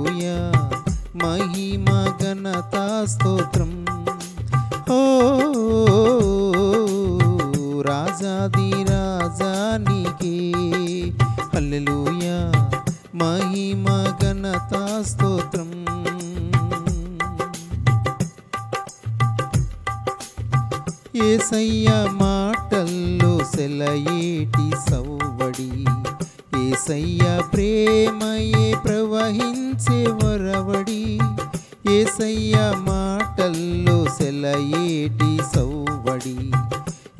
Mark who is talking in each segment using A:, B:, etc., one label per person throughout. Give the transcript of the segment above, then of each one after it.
A: హల్లెలూయా మహిమ ఘనత స్తోత్రం. ఓ రాజాది రాజానికే హల్లెలూయా మహిమ ఘనత స్తోత్రం. యేసయ్య మాటల్లో సెలయేటి సవ్వడి, యేసయ్య ప్రేమయే ప్రవహించే వరవడి. యేసయ్య మాటల్లో సెలయేటి సవ్వడి,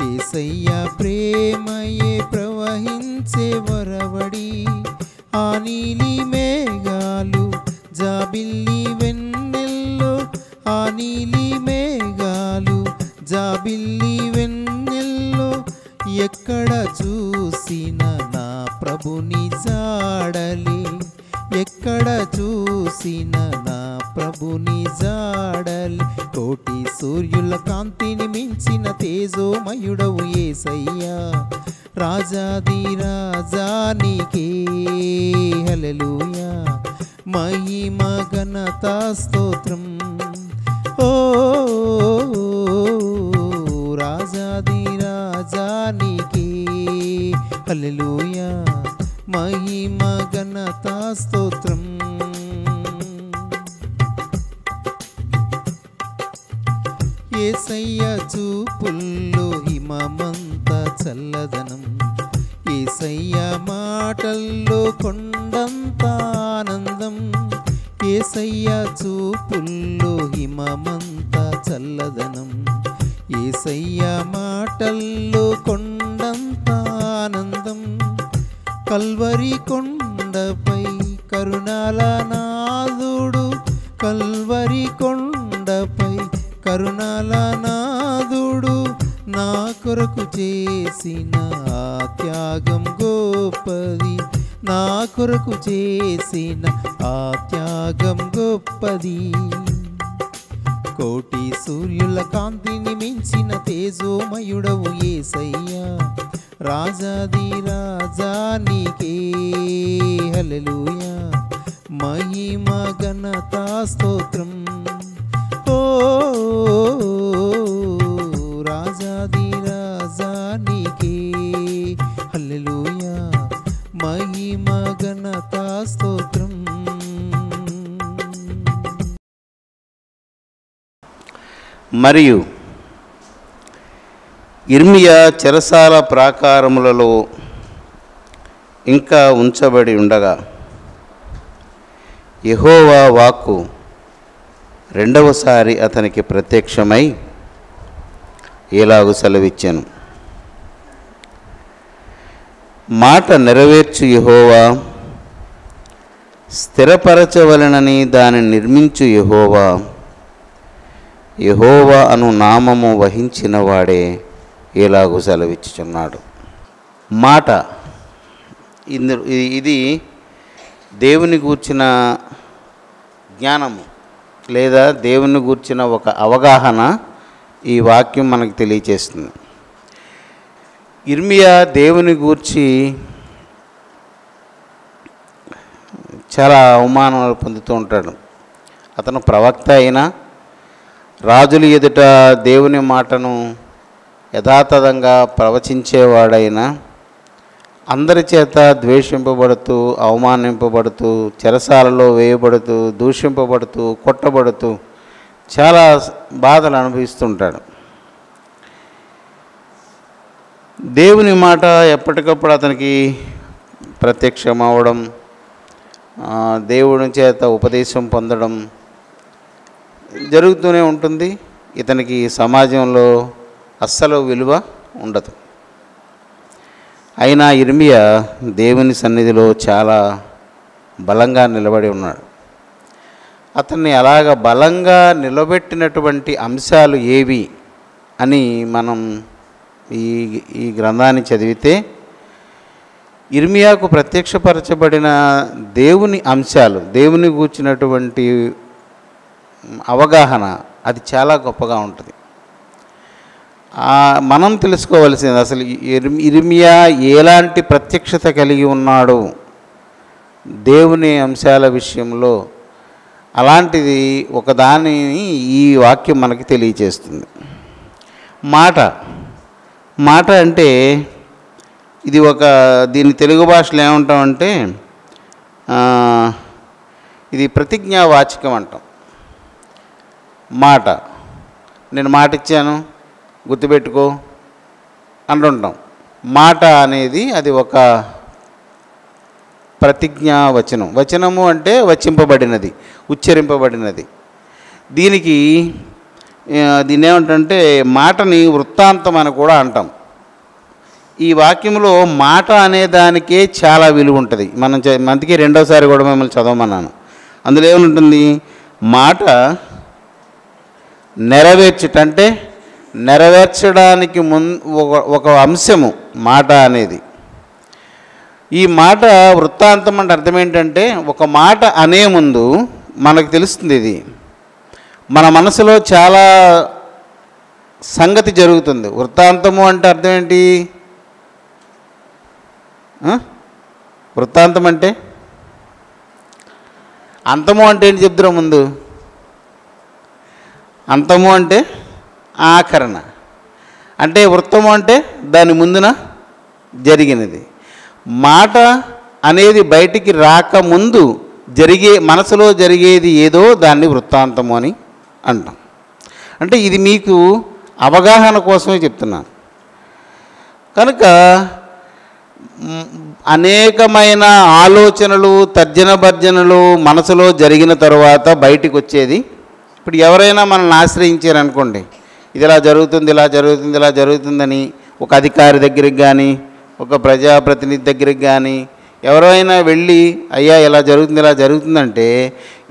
A: యేసయ్య ప్రేమయే ప్రవహించే వరవడి. ఆ నీలి మేఘాలు జాబిల్లి వెన్నెల్లో, ఆ నీలి మేఘాలు జాబిల్లి వెన్నెల్లో, ఎక్కడ చూసిన నా ప్రభుని జాడలే, ఎక్కడ చూసిన నా ప్రభుని జాడలే. కోటి సూర్యుల కాంతిని మించిన తేజోమయుడవు యేసయ్యా రాజాది రాజానికే హల్లెలూయా మహిమ ఘనత స్తోత్రం. ఓ రాజాది రాజానికే హల్లెలూయా మహిమ ఘనత స్తోత్రం. యేసయ్య చూపుల్లో హిమమంత చల్లదనం, యేసయ్య మాటల్లో కొండంత ఆనందం. యేసయ్య చూపుల్లో హిమమంత చల్లదనం, యేసయ్య మాటల్లో కొండంత ఆనందం. కల్వరి కొండపై కరుణాల నాదుడు, కల్వరి కొండపై కరుణాల నాదుడు, నా కొరకు చేసిన ఆ త్యాగం గొప్పది, నా కొరకు చేసిన ఆ త్యాగం గొప్పది. కోటి సూర్యుల కాంతిని మించిన తేజోమయుడవు యేసయ్యా రాజాది రాజానికే హల్లెలూయా మహిమ ఘనత స్తోత్రం. ఓ రాజాది రాజానికే హల్లెలూయా మహిమ ఘనత స్తోత్రం.
B: మరియు ఇర్మియా చెరసాల ప్రాకారములలో ఇంకా ఉంచబడి ఉండగా యెహోవా వాక్కు రెండవసారి అతనికి ప్రత్యక్షమై ఇలాగు సెలవిచ్చెను. మాట నెరవేర్చు యెహోవా, స్థిరపరచవలెనని దానిని నిర్మించు యెహోవా, యెహోవా అను నామము వహించిన వాడే ఇలాగు సెలవిచ్చుచున్నాడు. మాట ఇది దేవుని గూర్చిన జ్ఞానము లేదా దేవుని గూర్చిన ఒక అవగాహన ఈ వాక్యం మనకు తెలియచేస్తుంది. ఇర్మియా దేవుని గూర్చి చాలా అవమానాలు పొందుతూ ఉంటాడు. అతను ప్రవక్త అయినా, రాజుల ఎదుట దేవుని మాటను యథాతథంగా ప్రవచించేవాడైనా, అందరి చేత ద్వేషింపబడుతూ, అవమానింపబడుతూ, చెరసాలలో వేయబడుతూ, దూషింపబడుతూ, కొట్టబడుతూ చాలా బాధలు అనుభవిస్తుంటాడు. దేవుని మాట ఎప్పటికప్పుడు అతనికి ప్రత్యక్షమవడం, దేవుని చేత ఉపదేశం పొందడం జరుగుతూనే ఉంటుంది. ఇతనికి సమాజంలో అస్సలు విలువ ఉండదు. అయినా ఇర్మియా దేవుని సన్నిధిలో చాలా బలంగా నిలబడి ఉన్నాడు. అతన్ని అలాగ బలంగా నిలబెట్టినటువంటి అంశాలు ఏవి అని మనం ఈ గ్రంథాన్ని చదివితే, ఇర్మియాకు ప్రత్యక్షపరచబడిన దేవుని అంశాలు, దేవుని గూర్చినటువంటి అవగాహన అది చాలా గొప్పగా ఉంటుంది. మనం తెలుసుకోవలసింది అసలు ఇర్మియా ఎలాంటి ప్రత్యక్షత కలిగి ఉన్నాడు దేవుని అంశాల విషయంలో అలాంటిది ఒకదానిని ఈ వాక్యం మనకి తెలియచేస్తుంది. మాట మాట అంటే ఇది దీని తెలుగు భాషలో ఏమంటామంటే ఇది ప్రతిజ్ఞావాచకం అంటాం. మాట, నేను మాట ఇచ్చాను గుర్తుపెట్టుకో అంటుంటాం. మాట అనేది అది ఒక ప్రతిజ్ఞా వచనం. వచనము అంటే వచింపబడినది, ఉచ్చరింపబడినది. దీన్ని ఏమంటే మాటని వృత్తాంతం అని కూడా అంటాం. ఈ వాక్యంలో మాట అనే దానికే చాలా విలువ ఉంటుంది. అందుకే రెండోసారి కూడా మిమ్మల్ని చదవమన్నాను. అందులో ఏముంటుంది? మాట నెరవేర్చుటంటే నెరవేర్చడానికి ఒక అంశము మాట అనేది. ఈ మాట వృత్తాంతం అంటే అర్థం ఏంటంటే ఒక మాట అనే ముందు మనకు తెలుస్తుంది ఇది మన మనసులో చాలా సంగతి జరుగుతుంది. వృత్తాంతము అంటే అర్థం ఏంటి? వృత్తాంతం అంటే అంతము అంటే ఏంటి చెప్తున్నా ముందు? అంతము అంటే ఆఖరణ, అంటే వృత్తము అంటే దాని ముందున జరిగినది. మాట అనేది బయటికి రాకముందు మనసులో జరిగేది ఏదో దాన్ని వృత్తాంతము అని అంటాం. అంటే ఇది మీకు అవగాహన కోసమే చెప్తున్నాను. కనుక అనేకమైన ఆలోచనలు, తర్జన భర్జనలు మనసులో జరిగిన తరువాత బయటికి వచ్చేది. ఇప్పుడు ఎవరైనా మనల్ని ఆశ్రయించారనుకోండి, ఇది ఇలా జరుగుతుంది, ఇలా జరుగుతుంది, ఇలా జరుగుతుందని ఒక అధికారి దగ్గరికి కానీ ఒక ప్రజాప్రతినిధి దగ్గరికి కానీ ఎవరైనా వెళ్ళి అయ్యా ఇలా జరుగుతుంది, ఇలా జరుగుతుందంటే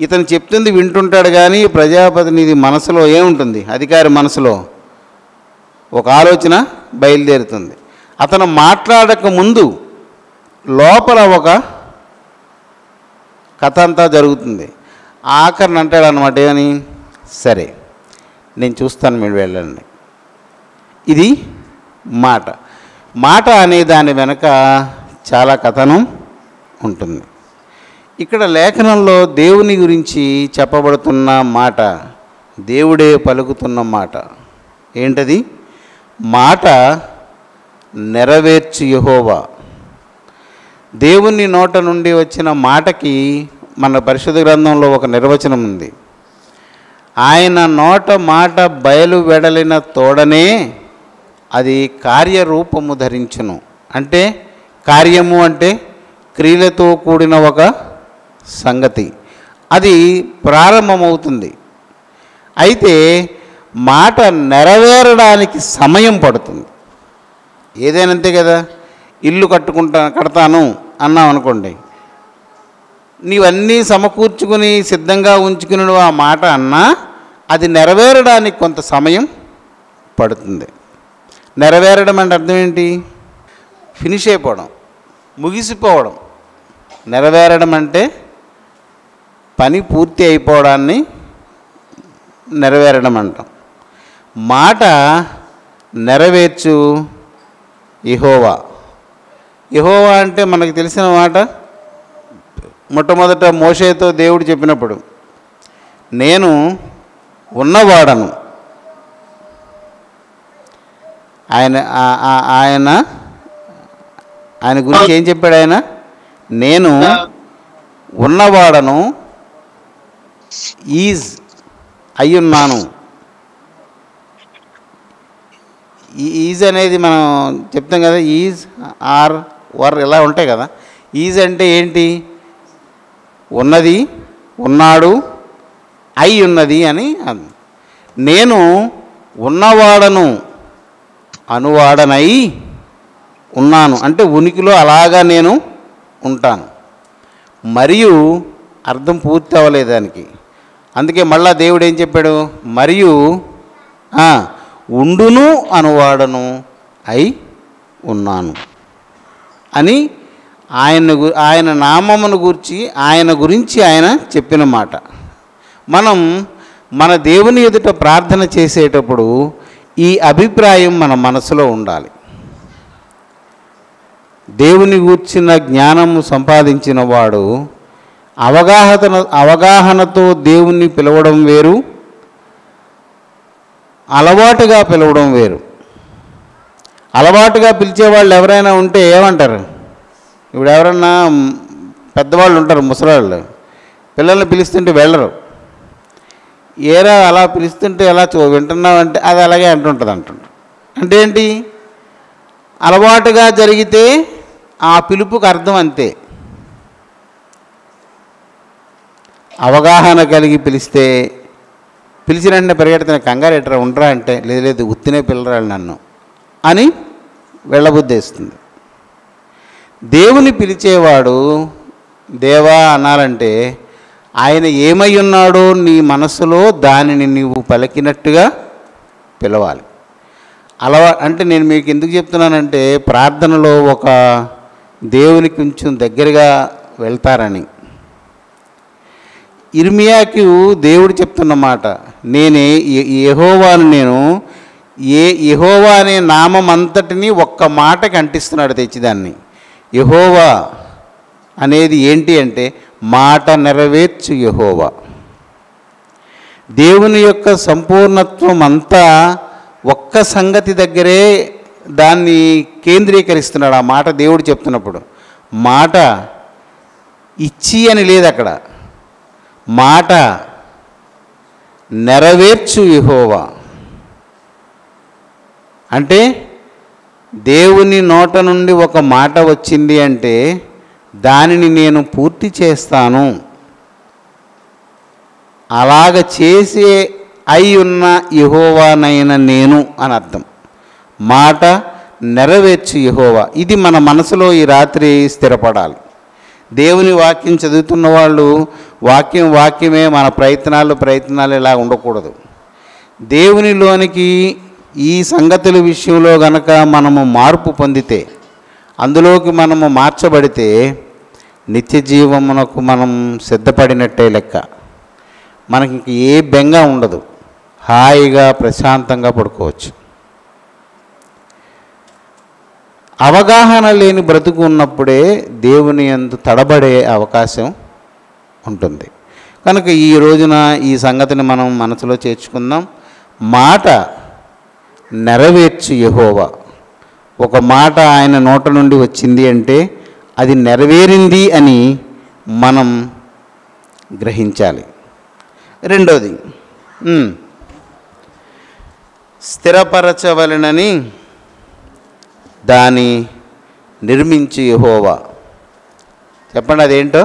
B: ఇతను చెప్తుంది వింటుంటాడు. కానీ ప్రజాప్రతినిధి మనసులో ఏముంటుంది? అధికారి మనసులో ఒక ఆలోచన బయలుదేరుతుంది. అతను మాట్లాడక ముందు లోపల ఒక కథ అంతా జరుగుతుంది. ఆఖరిని అంటాడు అన్నమాట, ఏమని? సరే నేను చూస్తాను, మీరు వెళ్ళండి. ఇది మాట. మాట అనే దాని వెనక చాలా కథనం ఉంటుంది. ఇక్కడ లేఖనంలో దేవుని గురించి చెప్పబడుతున్న మాట, దేవుడే పలుకుతున్న మాట ఏంటది? మాట నెరవేర్చు యెహోవా. దేవుని నోట నుండి వచ్చిన మాటకి మన పరిశుద్ధ గ్రంథంలో ఒక నిర్వచనం ఉంది. ఆయన నోట మాట బయలు వెడలిన తోడనే అది కార్యరూపము ధరించును. అంటే కార్యము అంటే క్రియలతో కూడిన ఒక సంగతి, అది ప్రారంభమవుతుంది. అయితే మాట నెరవేరడానికి సమయం పడుతుంది. ఏదైనా అంతే కదా. ఇల్లు కడతాను అన్నాం అనుకోండి, నీవన్నీ సమకూర్చుకుని సిద్ధంగా ఉంచుకుని ఆ మాట అన్నా అది నెరవేరడానికి కొంత సమయం పడుతుంది. నెరవేరడం అంటే అర్థం ఏంటి? ఫినిష్ అయిపోవడం, ముగిసిపోవడం. నెరవేరడం అంటే పని పూర్తి అయిపోవడాన్ని నెరవేరడం అంటాం. మాట నెరవేర్చు యెహోవా. యెహోవా అంటే మనకు తెలిసిన మాట. మొట్టమొదట మోషేతో దేవుడు చెప్పినప్పుడు, నేను ఉన్నవాడను. ఆయన గురించి ఏం చెప్పాడు? ఆయన నేను ఉన్నవాడను, ఈజ్ అయ్యున్నాను. ఈజ్ అనేది మనం చెప్తాం కదా, ఈజ్ ఆర్ వర్ ఇలా ఉంటాయి కదా. ఈజ్ అంటే ఏంటి? ఉన్నది, ఉన్నాడు, అయి ఉన్నది అని. నేను ఉన్నవాడను, అనువాడనై ఉన్నాను అంటే ఉనికిలో అలాగా నేను ఉంటాను. మరియు అర్థం పూర్తి అవ్వలేదు దానికి. అందుకే మళ్ళా దేవుడు ఏం చెప్పాడు? మరియు ఉండును అనువాడను అయి ఉన్నాను అని ఆయన నామమును గురించి ఆయన చెప్పిన మాట. మనం మన దేవుని ఎదుట ప్రార్థన చేసేటప్పుడు ఈ అభిప్రాయం మన మనసులో ఉండాలి. దేవుని గూర్చిన జ్ఞానము సంపాదించిన వాడు అవగాహనతో దేవుణ్ణి పిలవడం వేరు, అలవాటుగా పిలవడం వేరు. అలవాటుగా పిలిచేవాళ్ళు ఎవరైనా ఉంటే ఏమంటారు? ఇప్పుడు ఎవరన్నా పెద్దవాళ్ళు ఉంటారు, ముసలాళ్ళు, పిల్లల్ని పిలుస్తుంటే వెళ్ళరు. ఏరా అలా పిలుస్తుంటే ఎలా వింటున్నావంటే అది అలాగే అంటుంటుంది అంటే ఏంటి? అలవాటుగా జరిగితే ఆ పిలుపుకి అర్థం అంతే. అవగాహన కలిగి పిలిస్తే పిలిచిన వెంటనే పరిగెడుతున్న కంగారు ఎట్రా ఉండరా అంటే లేదు లేదు ఉత్తినే పిల్లరాళ్ళు నన్ను అని వెళ్ళబుద్ధేస్తుంది. దేవుని పిలిచేవాడు దేవా అనాలంటే ఆయన ఏమై ఉన్నాడో నీ మనసులో దానిని నీవు పలికినట్టుగా పిలవాలి. అంటే నేను మీకు ఎందుకు చెప్తున్నానంటే ప్రార్థనలో ఒక దేవునికి కొంచెం దగ్గరగా వెళ్తారని. ఇర్మియాకు దేవుడు చెప్తున్న మాట, నేనే యెహోవాను, నేను యెహోవా అనే నామం అంతటిని ఒక్క మాటకి అంటిస్తున్నాడు తెచ్చిదాన్ని. యెహోవా అనేది ఏంటి అంటే మాట నెరవేర్చు యెహోవా. దేవుని యొక్క సంపూర్ణత్వం అంతా ఒక్క సంగతి దగ్గరే దాన్ని కేంద్రీకరిస్తున్నాడు. ఆ మాట దేవుడు చెప్తున్నప్పుడు మాట ఇచ్చి అని లేదు అక్కడ, మాట నెరవేర్చు యెహోవా. అంటే దేవుని నోట నుండి ఒక మాట వచ్చింది అంటే దానిని నేను పూర్తి చేస్తాను, అలాగ చేసే అయి ఉన్న యెహోవానైన నేను అని అర్థం. మాట నెరవేర్చు యెహోవా. ఇది మన మనసులో ఈ రాత్రి స్థిరపడాలి. దేవుని వాక్యం చదువుతున్న వాళ్ళు వాక్యమే మన ప్రయత్నాలు ఇలా ఉండకూడదు. దేవునిలోనికి ఈ సంగతుల విషయంలో గనక మనము మార్పు పొందితే, అందులోకి మనము మార్చబడితే నిత్య జీవమునకు మనం సిద్ధపడినట్టే లెక్క. మనకి ఏ బెంగ ఉండదు, హాయిగా ప్రశాంతంగా పడుకోవచ్చు. అవగాహన లేని బ్రతుకు ఉన్నప్పుడే దేవుని యందు తడబడే అవకాశం ఉంటుంది. కనుక ఈ రోజున ఈ సంగతిని మనం మనసులో చేర్చుకుందాం. మాట నెరవేర్చు యెహోవా. ఒక మాట ఆయన నోట నుండి వచ్చింది అంటే అది నెరవేరింది అని మనం గ్రహించాలి. రెండోది, స్థిరపరచవలెనని దాని నిర్మించు యెహోవా. చెప్పండి అదేంటో?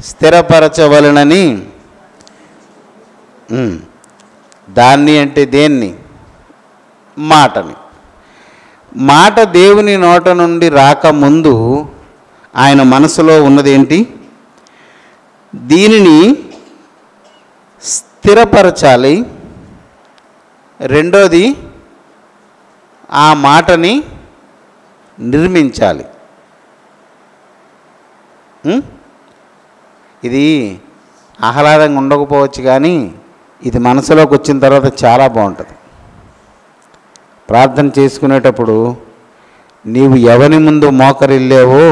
B: స్థిరపరచవలెనని. దాన్ని అంటే దేన్ని? మాటని. మాట దేవుని నోట నుండి రాకముందు ఆయన మనసులో ఉన్నదేంటి? దీనిని స్థిరపరచాలి. రెండోది, ఆ మాటని నిర్మించాలి. ఇది ఆహ్లాదంగా ఉండకపోవచ్చు, కానీ ఇది మనసులోకి వచ్చిన తర్వాత చాలా బాగుంటుంది. ప్రార్థన చేసుకునేటప్పుడు నీవు ఎవరి ముందు మోకరిల్లేవో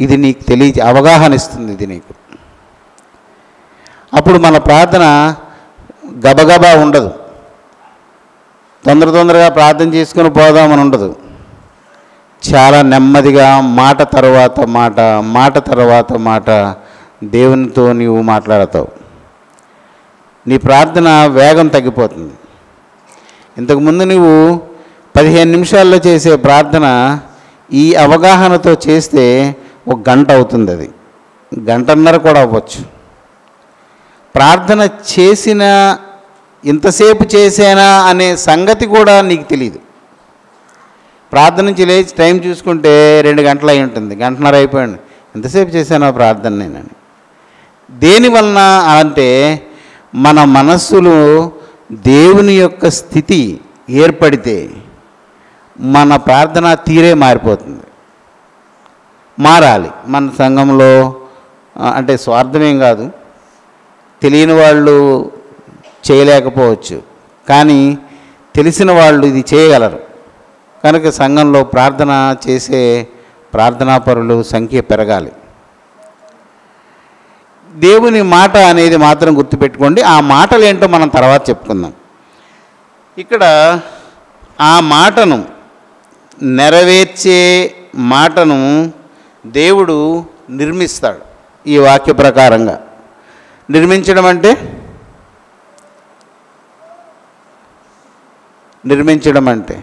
B: ఇది నీకు అవగాహన ఇస్తుంది. ఇది నీకు అప్పుడు మన ప్రార్థన గబగబా ఉండదు, తొందరగా ప్రార్థన చేసుకుని పోదామని ఉండదు. చాలా నెమ్మదిగా మాట తర్వాత మాట దేవునితో నీవు మాట్లాడతావు. నీ ప్రార్థన వేగం తగ్గిపోతుంది. ఇంతకుముందు నువ్వు 15 నిమిషాల్లో చేసే ప్రార్థన ఈ అవగాహనతో చేస్తే 1 గంట అవుతుంది. అది గంటన్నర కూడా అవ్వచ్చు. ప్రార్థన చేసిన ఇంతసేపు చేసేనా అనే సంగతి కూడా నీకు తెలియదు. ప్రార్థన నుంచి లేచి టైం చూసుకుంటే 2 గంటలు అయి ఉంటుంది, గంటన్నర అయిపోయింది. ఎంతసేపు చేశానో ప్రార్థన నేనని. దేనివలన అంటే మన మనస్సులో దేవుని యొక్క స్థితి ఏర్పడితే మన ప్రార్థన తీరే మారిపోతుంది. మారాలి. మన సంఘంలో అంటే స్వార్థమేం కాదు, తెలియని వాళ్ళు చేయలేకపోవచ్చు, కానీ తెలిసిన వాళ్ళు ఇది చేయగలరు. కనుక సంఘంలో ప్రార్థన చేసే ప్రార్థనాపరులు సంఖ్య పెరగాలి. దేవుని మాట అనేది మాత్రం గుర్తుపెట్టుకోండి. ఆ మాటలు ఏంటో మనం తర్వాత చెప్పుకుందాం. ఇక్కడ ఆ మాటను నెరవేర్చే మాటను దేవుడు నిర్మిస్తాడు. ఈ వాక్య ప్రకారంగా నిర్మించడం అంటే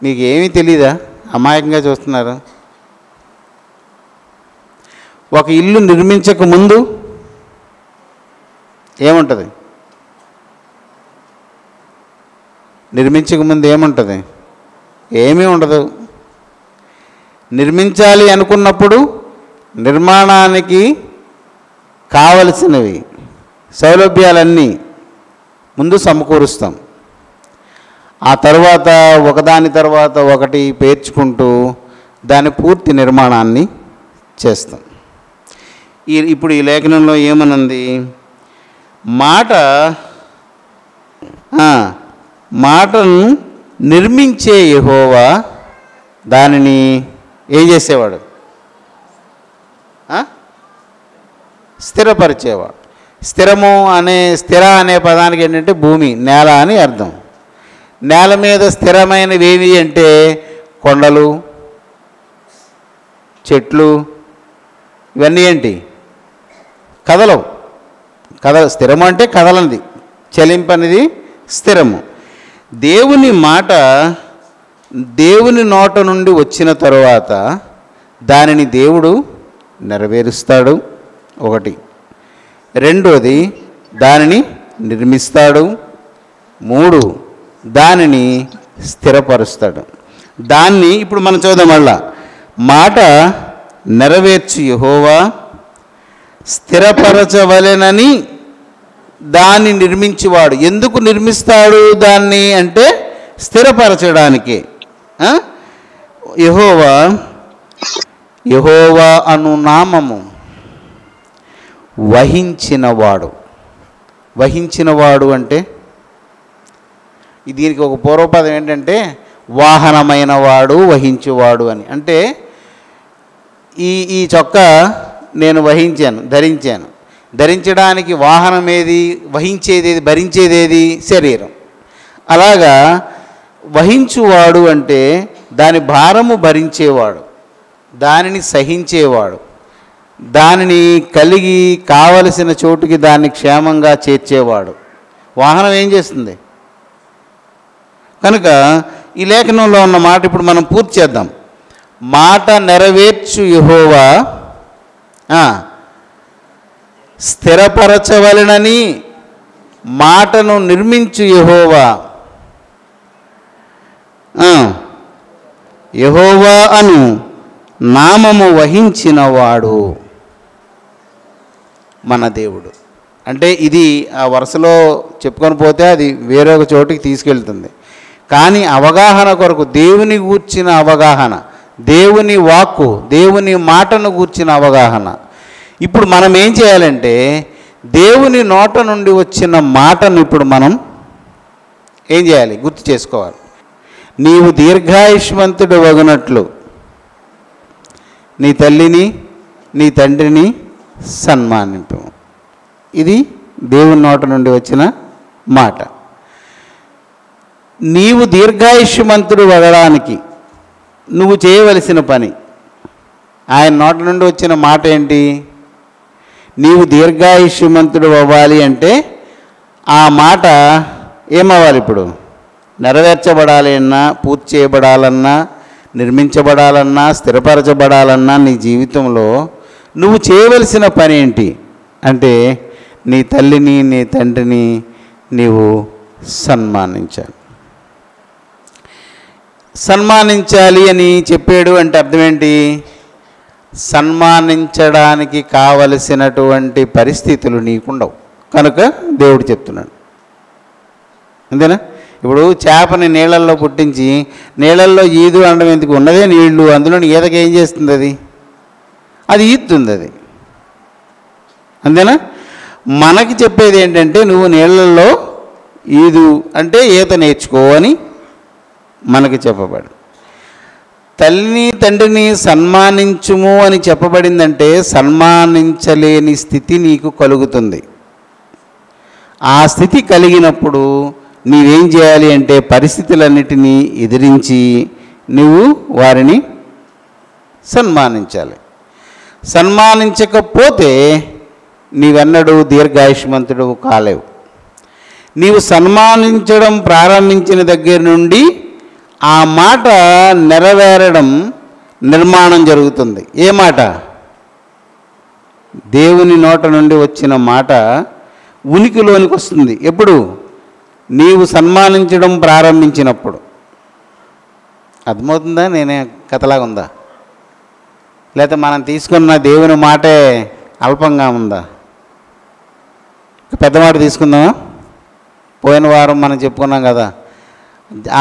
B: మీకు ఏమీ తెలీదా? అమాయకంగా చూస్తున్నారు. ఒక ఇల్లు నిర్మించక ముందు ఏముంటుంది? ఏమీ ఉండదు. నిర్మించాలి అనుకున్నప్పుడు నిర్మాణానికి కావలసినవి సౌలభ్యాలన్నీ ముందు సమకూరుస్తాం. ఆ తర్వాత ఒకదాని తర్వాత ఒకటి పేర్చుకుంటూ దాని పూర్తి నిర్మాణాన్ని చేస్తాం. ఇప్పుడు ఈ లేఖనంలో ఏమనుంది? మాటను నిర్మించే యెహోవా దానిని ఏం చేసేవాడు? స్థిరపరిచేవాడు. స్థిర అనే పదానికి ఏంటంటే భూమి, నేల అని అర్థం. నేల మీద స్థిరమైనవి ఏవి అంటే కొండలు, చెట్లు, ఇవన్నీ ఏంటి? కదలవు. స్థిరము అంటే కదలనిది, చలింపనిది స్థిరము. దేవుని మాట దేవుని నోట నుండి వచ్చిన తరువాత దానిని దేవుడు నెరవేరుస్తాడు. ఒకటి. రెండోది, దానిని నిర్మిస్తాడు. మూడు, దానిని స్థిరపరుస్తాడు. దాన్ని ఇప్పుడు మనం చూద్దాం. మళ్ళా మాట నెరవేర్చు యెహోవా స్థిరపరచవలెనని దాన్ని నిర్మించేవాడు. ఎందుకు నిర్మిస్తాడు దాన్ని అంటే స్థిరపరచడానికి. యెహోవా అను నామము వహించినవాడు అంటే దీనికి ఒక పూర్వపదం ఏంటంటే వాహనమైన వాడు, వహించేవాడు అని. అంటే ఈ చొక్కా నేను ధరించాను. ధరించడానికి వాహనం ఏది? వహించేదేది? భరించేదేది? శరీరం. అలాగా వహించువాడు అంటే దాని భారము భరించేవాడు, దానిని సహించేవాడు, దానిని కలిగి కావలసిన చోటుకి దాన్ని క్షేమంగా చేర్చేవాడు. వాహనం ఏం చేస్తుంది? కనుక ఈ లేఖనంలో ఉన్న మాట ఇప్పుడు మనం పూర్తి చేద్దాం. మాట నెరవేర్చు యెహోవా స్థిరపరచవలెనని మాటను నిర్మించు యెహోవా అను నామము వహించినవాడు మన దేవుడు. అంటే ఇది ఆ వరుసలో చెప్పుకొని పోతే అది వేరొక చోటికి తీసుకెళ్తుంది. కానీ అవగాహన కొరకు దేవుని గూర్చిన అవగాహన, దేవుని వాక్కు, దేవుని మాటను గూర్చిన అవగాహన. ఇప్పుడు మనం ఏం చేయాలంటే దేవుని నోట నుండి వచ్చిన మాటను ఇప్పుడు మనం ఏం చేయాలి? గుర్తు చేసుకోవాలి. నీవు దీర్ఘాయుష్మంతుడు వగునట్లు నీ తల్లిని నీ తండ్రిని సన్మానింపు. ఇది దేవుని నోట నుండి వచ్చిన మాట. నీవు దీర్ఘాయుష్మంతుడు వగడానికి నువ్వు చేయవలసిన పని, ఆయన నోట నుండి వచ్చిన మాట ఏంటి? నీవు దీర్ఘాయుష్మంతుడు అవ్వాలి అంటే ఆ మాట ఏమవ్వాలి? ఇప్పుడు నెరవేర్చబడాలి అన్నా, పూర్తి చేయబడాలన్నా, నిర్మించబడాలన్నా, స్థిరపరచబడాలన్నా నీ జీవితంలో నువ్వు చేయవలసిన పని ఏంటి అంటే నీ తల్లిని నీ తండ్రిని నీవు సన్మానించాలి అని చెప్పాడు. అంటే అర్థం ఏంటి? సన్మానించడానికి కావలసినటువంటి పరిస్థితులు నీకుండవు కనుక దేవుడు చెప్తున్నాడు. అంతేనా? ఇప్పుడు చేపని నీళ్ళల్లో పుట్టించి నీళ్ళల్లో ఈదు అనడం ఎందుకు? ఉన్నదే నీళ్లు, అందులో ఈదకి ఏం చేస్తుంది? అది ఈదుతుంది. అది అంతేనా? మనకి చెప్పేది ఏంటంటే నువ్వు నీళ్ళల్లో ఈదు అంటే ఈత నేర్చుకో అని మనకి చెప్పబడు. తల్లిని తండ్రిని సన్మానించుము అని చెప్పబడిందంటే సన్మానించలేని స్థితి నీకు కలుగుతుంది. ఆ స్థితి కలిగినప్పుడు నీవేం చేయాలి అంటే పరిస్థితులన్నిటినీ ఎదిరించి నువ్వు వారిని సన్మానించాలి. సన్మానించకపోతే నీవెన్నడూ దీర్ఘాయుష్మంతుడు కాలేవు. నీవు సన్మానించడం ప్రారంభించిన దగ్గర నుండి ఆ మాట నెరవేరడం నిర్మాణం జరుగుతుంది. ఏ మాట? దేవుని నోట నుండి వచ్చిన మాట ఉనికిలోనికి వస్తుంది. ఎప్పుడు? నీవు సన్మానించడం ప్రారంభించినప్పుడు. అర్థమవుతుందా? నేనే కథలాగా ఉందా? లేకపోతే మనం తీసుకున్న దేవుని మాటే అల్పంగా ఉందా? పెద్ద మాట తీసుకుందామా? పోయిన వారం మనం చెప్పుకున్నాం కదా,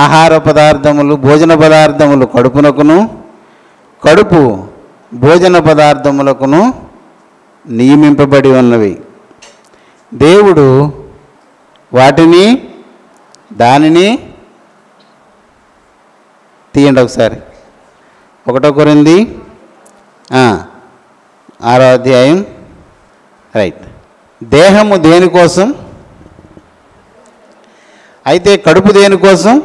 B: ఆహార పదార్థములు భోజన పదార్థములు కడుపునకును, కడుపు భోజన పదార్థములకును నియమింపబడి ఉన్నవి. దేవుడు వాటిని దానిని తీయండి ఒకసారి. 1 కొరింథీ 6వ అధ్యాయం. రైట్. దేహము దేనికోసం? అయితే కడుపు దేనికోసం?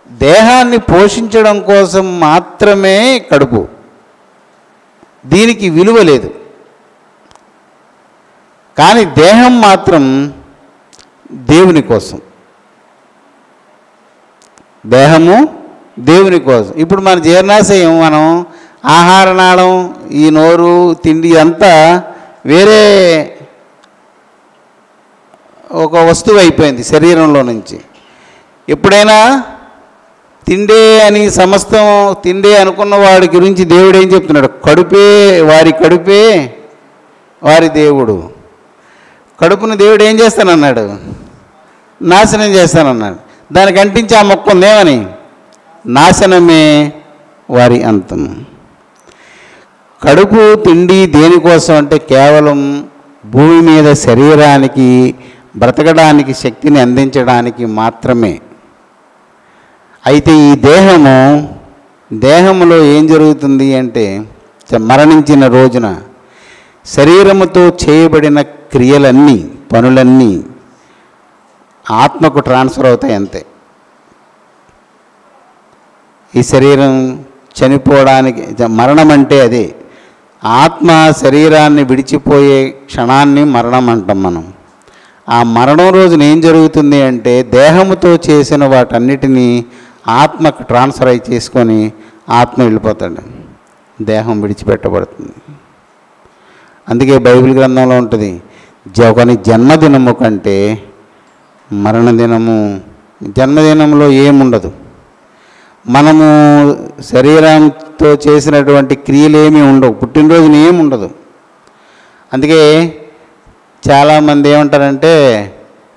B: దేహాన్ని పోషించడం కోసం మాత్రమే కడుపు. దీనికి విలువ లేదు. కానీ దేహం మాత్రం దేవుని కోసం. దేహము దేవుని కోసం. ఇప్పుడు మన జీర్ణాశయం, మనం ఆహార నాళం, ఈ నోరు, తిండి అంతా వేరే ఒక వస్తువు అయిపోయింది శరీరంలో నుంచి. ఎప్పుడైనా తిండే అని సమస్తం తిండే అనుకున్న వాడి గురించి దేవుడు ఏం చెప్తున్నాడు? కడుపే వారి దేవుడు. కడుపును దేవుడు ఏం చేస్తానన్నాడు? నాశనం చేస్తానన్నాడు. దానికి అంటించి ఆ మొక్క ఉందేమని? నాశనమే వారి అంతం. కడుపు తిండి దేనికోసం అంటే కేవలం భూమి మీద శరీరానికి బ్రతకడానికి శక్తిని అందించడానికి మాత్రమే. అయితే ఈ దేహములో ఏం జరుగుతుంది అంటే మరణించిన రోజున శరీరముతో చేయబడిన క్రియలన్నీ, పనులన్నీ ఆత్మకు ట్రాన్స్ఫర్ అవుతాయి అంతే. ఈ శరీరం చనిపోవడానికి, మరణం అంటే అదే. ఆత్మ శరీరాన్ని విడిచిపోయే క్షణాన్ని మరణం అంటాం మనం. ఆ మరణం రోజున ఏం జరుగుతుంది అంటే దేహముతో చేసిన వాటన్నిటినీ ఆత్మకు ట్రాన్స్ఫర్ అయి చేసుకొని ఆత్మ వెళ్ళిపోతాడు, దేహం విడిచిపెట్టబడుతుంది. అందుకే బైబిల్ గ్రంథంలో ఉంటుంది, ఒకని జన్మదినము కంటే జన్మదినంలో ఏముండదు. మనము శరీరంతో చేసినటువంటి క్రియలు ఏమీ ఉండవు, పుట్టినరోజున ఏముండదు. అందుకే చాలామంది ఏమంటారంటే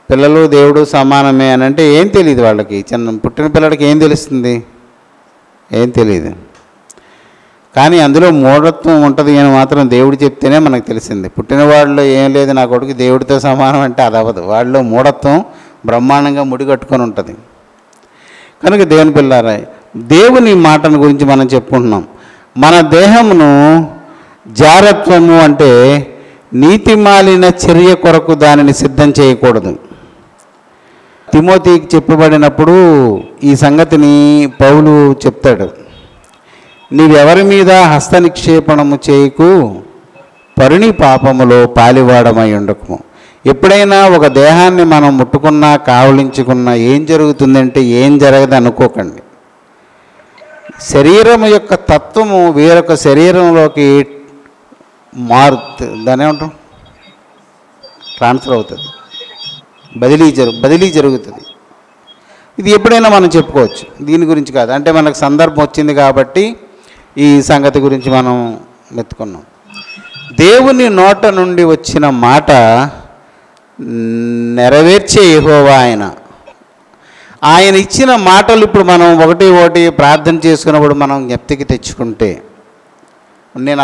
B: పిల్లలు దేవుడు సమానమే అని. అంటే ఏం తెలియదు వాళ్ళకి. పుట్టిన పిల్లడికి ఏం తెలుస్తుంది? ఏం తెలియదు. కానీ అందులో మూఢత్వం ఉంటుంది అని మాత్రం దేవుడు చెప్తేనే మనకు తెలిసింది. పుట్టిన వాళ్ళలో ఏం లేదు, నా కొడుకు దేవుడితో సమానం అంటే అది అవ్వదు. వాళ్ళలో మూఢత్వం బ్రహ్మాండంగా ముడిగట్టుకొని ఉంటుంది. కనుక దేవుని పిల్లారా, దేవుని మాటను గురించి మనం చెప్పుకుంటున్నాం. మన దేహమును జారత్వము అంటే నీతిమాలిన చర్య కొరకు దానిని సిద్ధం చేయకూడదు. తిమోతికి చెప్పబడినప్పుడు ఈ సంగతిని పౌలు చెప్తాడు. నీవెవరి మీద హస్త నిక్షేపణము చేయకు, పరుని పాపములో పాలివాడమై ఉండకు. ఎప్పుడైనా ఒక దేహాన్ని మనం ముట్టుకున్నా కావలించుకున్నా ఏం జరుగుతుందంటే ఏం జరగదు అనుకోకండి. శరీరం యొక్క తత్వము వేరొక శరీరంలోకి దాని ఏమంటాం, ట్రాన్స్ఫర్ అవుతుంది, బదిలీ జరుగుతుంది. ఇది ఎప్పుడైనా మనం చెప్పుకోవచ్చు, దీని గురించి కాదు. అంటే మనకు సందర్భం వచ్చింది కాబట్టి ఈ సంగతి గురించి మనం మెత్తుకున్నాం. దేవుని నోట నుండి వచ్చిన మాట నెరవేర్చే యెహోవా ఆయన ఇచ్చిన మాటలు ఇప్పుడు మనం ఒకటి ప్రార్థన చేసుకున్నప్పుడు మనం జ్ఞప్తికి తెచ్చుకుంటే, నేను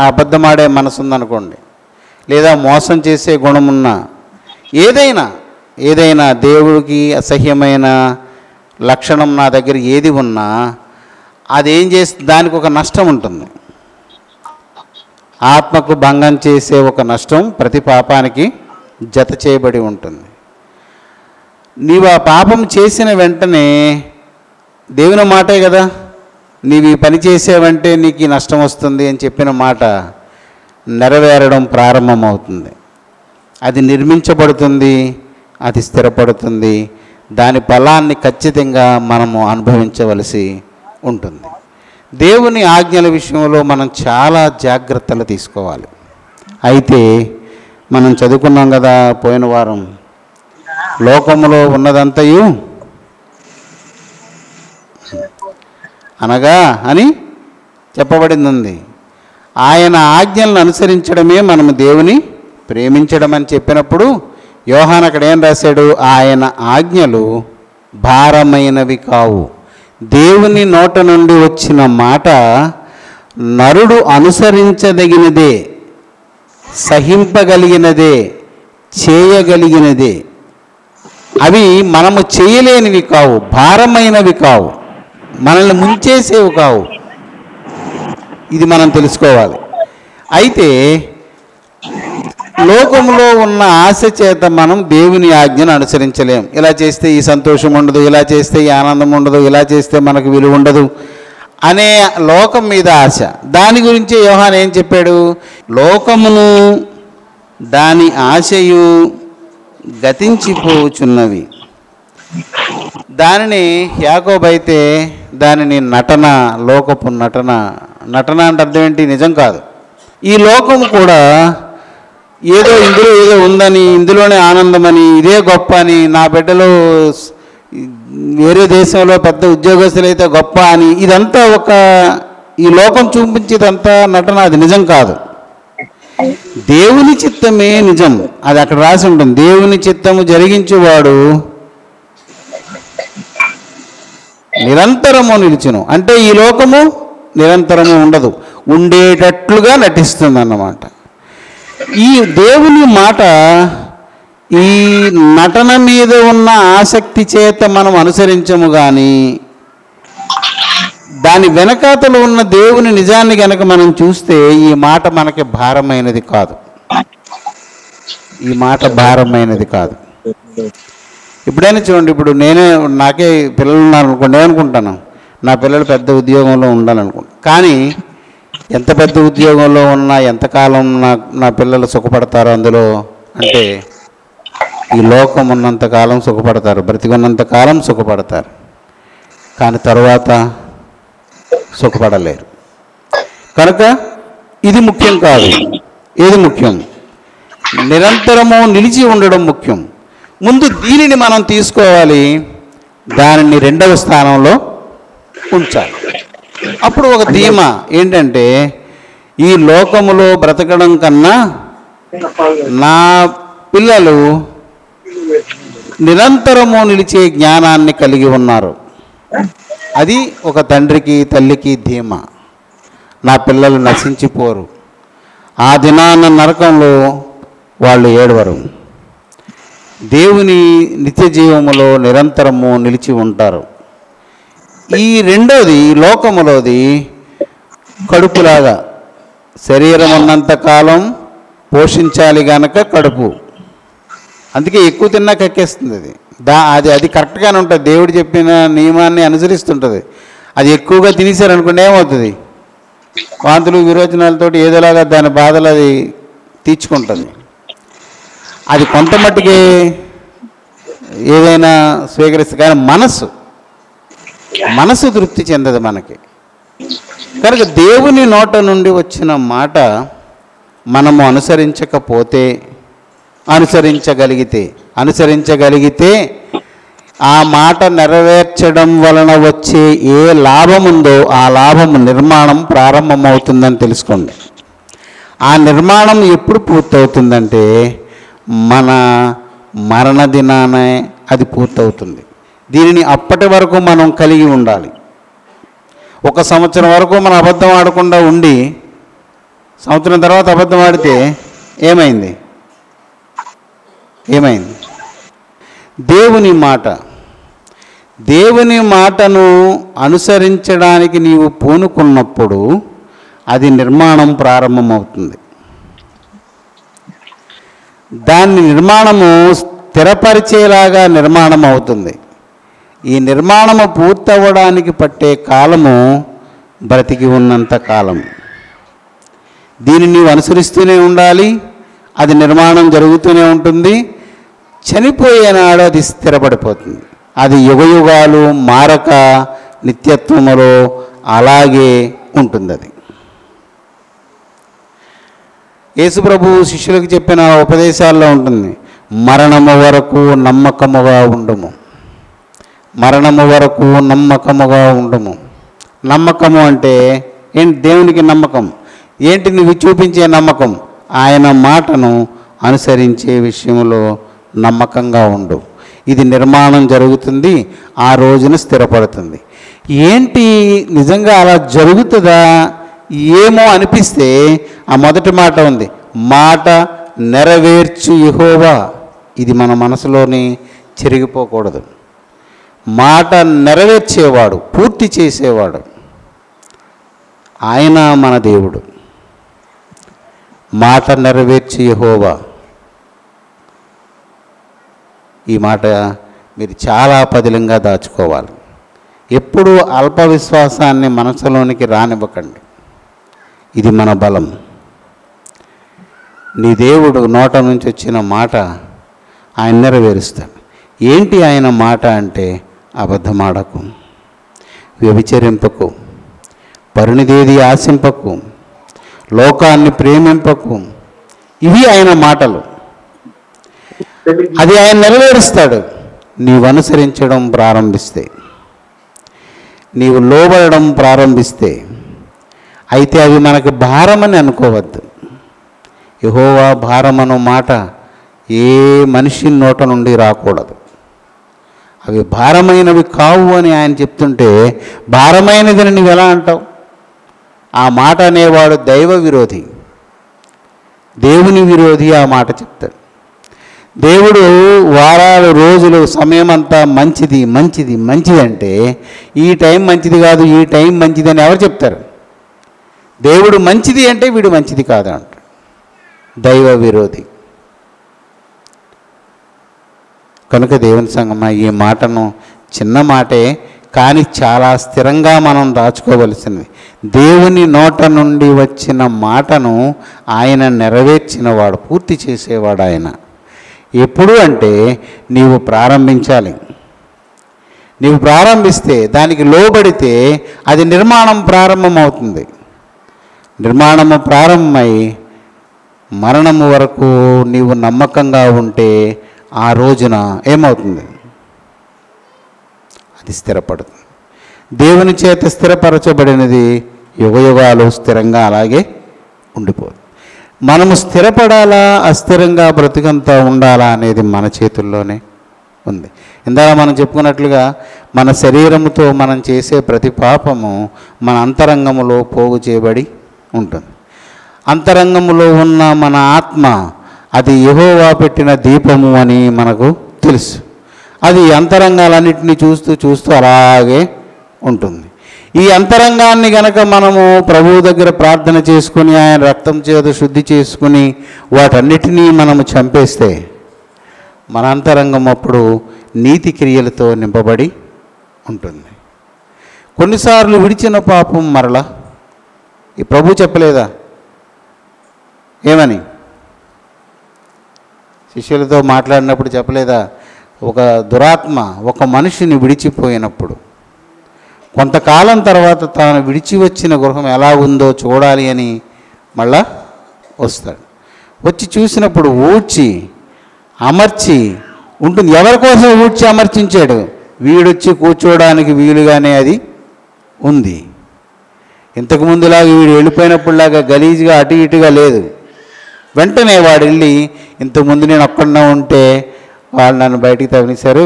B: అబద్ధమాడే మనసు ఉందనుకోండి, లేదా మోసం చేసే గుణమున్నా, ఏదైనా దేవుడికి అసహ్యమైన లక్షణం నా దగ్గర ఏది ఉన్నా అదేం చేస్తే దానికి ఒక నష్టం ఉంటుంది. ఆత్మకు భంగం చేసే ఒక నష్టం ప్రతి పాపానికి జత చేయబడి ఉంటుంది. నీవు ఆ పాపం చేసిన వెంటనే దేవుని మాటే కదా, నీవు ఈ పని చేసావంటే నీకు ఈ నష్టం వస్తుంది అని చెప్పిన మాట నెరవేరడం ప్రారంభమవుతుంది. అది నిర్మించబడుతుంది, అది స్థిరపడుతుంది. దాని ఫలాన్ని ఖచ్చితంగా మనము అనుభవించవలసి ఉంటుంది. దేవుని ఆజ్ఞల విషయంలో మనం చాలా జాగ్రత్తలు తీసుకోవాలి. అయితే మనం చదువుకున్నాం కదా పోయిన వారం, లోకములో ఉన్నదంతయు అనగా అని చెప్పబడింది ఉంది. ఆయన ఆజ్ఞలను అనుసరించడమే మనము దేవుని ప్రేమించడం అని చెప్పినప్పుడు యోహాను అక్కడ ఏం రాశాడు? ఆయన ఆజ్ఞలు భారమైనవి కావు. దేవుని నోట నుండి వచ్చిన మాట నరుడు అనుసరించదగినదే, సహింపగలిగినదే, చేయగలిగినదే. అవి మనము చేయలేనివి కావు, భారమైనవి కావు, మనల్ని ముంచేసేవి కావు. ఇది మనం తెలుసుకోవాలి. అయితే లోకంలో ఉన్న ఆశ చేత మనం దేవుని ఆజ్ఞను అనుసరించలేం. ఇలా చేస్తే ఈ సంతోషం ఉండదు, ఇలా చేస్తే ఈ ఆనందం ఉండదు, ఇలా చేస్తే మనకు విలువ ఉండదు అనే లోకం మీద ఆశ. దాని గురించి యోహాను ఏం చెప్పాడు? లోకమును దాని ఆశయు గతించిపోచున్నవి. దానిని యాకోబు అయితే దానిని నటన, లోకపు నటన. నటన అంటే అర్థం ఏంటి? నిజం కాదు. ఈ లోకం కూడా ఏదో ఇందులో ఏదో ఉందని, ఇందులోనే ఆనందమని, ఇదే గొప్ప అని, నా బిడ్డలు వేరే దేశంలో పెద్ద ఉద్యోగస్తులైతే గొప్ప అని, ఇదంతా ఈ లోకం చూపించేదంతా నటన, అది నిజం కాదు. దేవుని చిత్తమే నిజం. అది అక్కడ రాసి ఉంటుంది. దేవుని చిత్తము జరిగించేవాడు నిరంతరము నిలిచును. అంటే ఈ లోకము నిరంతరము ఉండదు, ఉండేటట్లుగా నటిస్తుంది అన్నమాట. ఈ దేవుని మాట ఈ నటన మీద ఉన్న ఆసక్తి చేత మనం అనుసరించము, కానీ దాని వెనకాతలు ఉన్న దేవుని నిజాన్ని కనుక మనం చూస్తే ఈ మాట మనకి భారమైనది కాదు. ఈ మాట భారమైనది కాదు. ఇప్పుడైనా చూడండి, ఇప్పుడు నాకే పిల్లలు ఉన్నారనుకోండి, ఏమనుకుంటాను? నా పిల్లలు పెద్ద ఉద్యోగంలో ఉండాలనుకుంటాను. కానీ ఎంత పెద్ద ఉద్యోగంలో ఉన్నా, ఎంతకాలం నా పిల్లలు సుఖపడతారు అందులో అంటే, ఈ లోకం ఉన్నంతకాలం సుఖపడతారు, బ్రతికున్నంతకాలం సుఖపడతారు, కానీ తర్వాత సుఖపడలేరు. కనుక ఇది ముఖ్యం కాదు. ఏది ముఖ్యం? నిరంతరము నిలిచి ఉండడం ముఖ్యం. ముందు దీనిని మనం తీసుకోవాలి, దానిని రెండవ స్థానంలో ఉంచాలి. అప్పుడు ఒక ధీమా ఏంటంటే, ఈ లోకములో బ్రతకడం కన్నా నా పిల్లలు నిరంతరము నిలిచే జ్ఞానాన్ని కలిగి ఉన్నారు. అది ఒక తండ్రికి తల్లికి ధీమా. నా పిల్లలు నశించిపోరు, ఆ దినాన నరకంలో వాళ్ళు ఏడవరు, దేవుని నిత్య జీవములో నిరంతరము నిలిచి ఉంటారు. ఈ రెండోది, లోకములోది కడుపులాగా, శరీరం ఉన్నంతకాలం పోషించాలి గనక కడుపు. అందుకే ఎక్కువ తిన్నా కక్కేస్తుంది. అది కరెక్ట్గానే ఉంటుంది, దేవుడు చెప్పిన నియమాన్ని అనుసరిస్తుంటుంది. అది ఎక్కువగా తినేసారనుకోండి ఏమవుతుంది? వాంతులు విరోచనాలతో ఏదోలాగా దాని బాధలు అది తీర్చుకుంటుంది. అది కొంత మట్టుకే ఏదైనా స్వీకరిస్తుంది, కానీ మనసు తృప్తి చెందదు మనకి. కనుక దేవుని నోట నుండి వచ్చిన మాట మనము అనుసరించగలిగితే ఆ మాట నెరవేర్చడం వలన వచ్చే ఏ లాభం ఉందో ఆ లాభము నిర్మాణం ప్రారంభమవుతుందని తెలుసుకోండి. ఆ నిర్మాణం ఎప్పుడు పూర్తవుతుందంటే మన మరణ దినానే అది పూర్తవుతుంది. దీనిని అప్పటి వరకు మనం కలిగి ఉండాలి. 1 సంవత్సరం వరకు మనం అబద్ధం ఆడకుండా ఉండి, సంవత్సరం తర్వాత అబద్ధం ఆడితే ఏమైంది? దేవుని దేవుని మాటను అనుసరించడానికి నీవు పూనుకున్నప్పుడు అది నిర్మాణం ప్రారంభమవుతుంది. దాని నిర్మాణము స్థిరపరిచేలాగా నిర్మాణం అవుతుంది. ఈ నిర్మాణము పూర్తవ్వడానికి పట్టే కాలము బ్రతికి ఉన్నంత కాలం. దీన్ని నీవు అనుసరిస్తూనే ఉండాలి. అది నిర్మాణం జరుగుతూనే ఉంటుంది. చనిపోయేనాడు అది స్థిరపడిపోతుంది. అది యుగయుగాలు మారక నిత్యత్వములో అలాగే ఉంటుంది. అది యేసుప్రభు శిష్యులకు చెప్పిన ఉపదేశాల్లో ఉంటుంది, మరణము వరకు నమ్మకముగా ఉండుము. మరణము వరకు నమ్మకముగా ఉండుము. నమ్మకము అంటే ఏంటి? దేవునికి నమ్మకం ఏంటి? నువ్వు చూపించే నమ్మకం ఆయన మాటను అనుసరించే విషయంలో నమ్మకంగా ఉండు. ఇది నిర్మాణం జరుగుతుంది, ఆ రోజున స్థిరపడుతుంది. ఏంటి నిజంగా అలా జరుగుతుందా ఏమో అనిపిస్తే ఆ మొదటి మాట ఉంది, మాట నెరవేర్చు యెహోవా. ఇది మన మనసులోని చెరిగిపోకూడదు. మాట నెరవేర్చేవాడు, పూర్తి చేసేవాడు ఆయన మన దేవుడు. మాట నెరవేర్చు యెహోవా. ఈ మాట మీరు చాలా పదిలంగా దాచుకోవాలి. ఎప్పుడూ అల్ప విశ్వాసాన్ని మనసులోనికి రానివ్వకండి. ఇది మన బలం. నీ దేవుడు నోట నుంచి వచ్చిన మాట ఆయన నెరవేరుస్తాడు. ఏంటి ఆయన మాట అంటే, అబద్ధమాడకు, వ్యభిచరింపకు, పరిణిదేది ఆశింపకు, లోకాన్ని ప్రేమింపకు. ఇవి ఆయన మాటలు. అది ఆయన నెరవేరుస్తాడు నీవు అనుసరించడం ప్రారంభిస్తే, నీవు లోబడడం ప్రారంభిస్తే. అయితే అవి మనకు భారమని అనుకోవద్దు. యెహోవా భారమను మాట ఏ మనిషి నోట నుండి రాకూడదు. అవి భారమైనవి కావు అని ఆయన చెప్తుంటే భారమైనదని నువ్వు ఎలా అంటావు? ఆ మాట అనేవాడు దైవ విరోధి, దేవుని విరోధి. ఆ మాట చెప్తాడు. దేవుడు వారాలు రోజులు సమయం అంతా మంచిది మంచిది మంచిది అంటే ఈ టైం మంచిది కాదు, ఈ టైం మంచిది అని ఎవరు చెప్తారు? దేవుడు మంచిది అంటే వీడు మంచిది కాదు అంట. దైవ విరోధి. కనుక దేవుని సంగమా, ఈ మాటను చిన్న మాటే కానీ చాలా స్థిరంగా మనం దాచుకోవలసినది. దేవుని నోట నుండి వచ్చిన మాటను ఆయన నెరవేర్చినవాడు, పూర్తి చేసేవాడు ఆయన. ఎప్పుడు అంటే నీవు ప్రారంభించాలి. నీవు ప్రారంభిస్తే, దానికి లోబడితే అది నిర్మాణం ప్రారంభమవుతుంది. నిర్మాణము ప్రారంభమై మరణము వరకు నీవు నమ్మకంగా ఉంటే ఆ రోజున ఏమవుతుంది? అది స్థిరపడుతుంది. దేవుని చేత స్థిరపరచబడినది యుగయుగాలు స్థిరంగా అలాగే ఉండిపోదు. మనము స్థిరపడాలా, అస్థిరంగా బ్రతికంతా ఉండాలా అనేది మన చేతుల్లోనే ఉంది. ఇందాక మనం చెప్పుకున్నట్లుగా మన శరీరముతో మనం చేసే ప్రతి పాపము మన అంతరంగములో పోగు చేయబడి ఉంటుంది. అంతరంగములో ఉన్న మన ఆత్మ అది యెహోవా పెట్టిన దీపము అని మనకు తెలుసు. అది అంతరంగాలన్నింటినీ చూస్తూ చూస్తూ అలాగే ఉంటుంది. ఈ అంతరంగాన్ని గనక మనము ప్రభువు దగ్గర ప్రార్థన చేసుకుని ఆయన రక్తం చేత శుద్ధి చేసుకుని వాటన్నిటినీ మనము చంపేస్తే మన అంతరంగం అప్పుడు నీతి క్రియలతో నింపబడి ఉంటుంది. కొన్నిసార్లు విడిచిన పాపం మరలా ఈ ప్రభు చెప్పలేదా? ఏమని శిష్యులతో మాట్లాడినప్పుడు చెప్పలేదా? ఒక దురాత్మ ఒక మనిషిని విడిచిపోయినప్పుడు కొంతకాలం తర్వాత తాను విడిచి వచ్చిన గృహం ఎలా ఉందో చూడాలి అని మళ్ళా వస్తాడు. వచ్చి చూసినప్పుడు ఊడ్చి అమర్చి ఉంటుంది. ఎవరి కోసం ఊడ్చి అమర్చించాడు? వీడొచ్చి కూర్చోవడానికి వీలుగానే అది ఉంది. ఇంతకుముందులాగా వీడు వెళ్ళిపోయినప్పుడులాగా గలీజ్గా అటు ఇటుగా లేదు. వెంటనే వాడు వెళ్ళి, ఇంతకుముందు నేను ఒక్కడనే ఉంటే వాళ్ళు నన్ను బయటికి తవ్వినిశారు,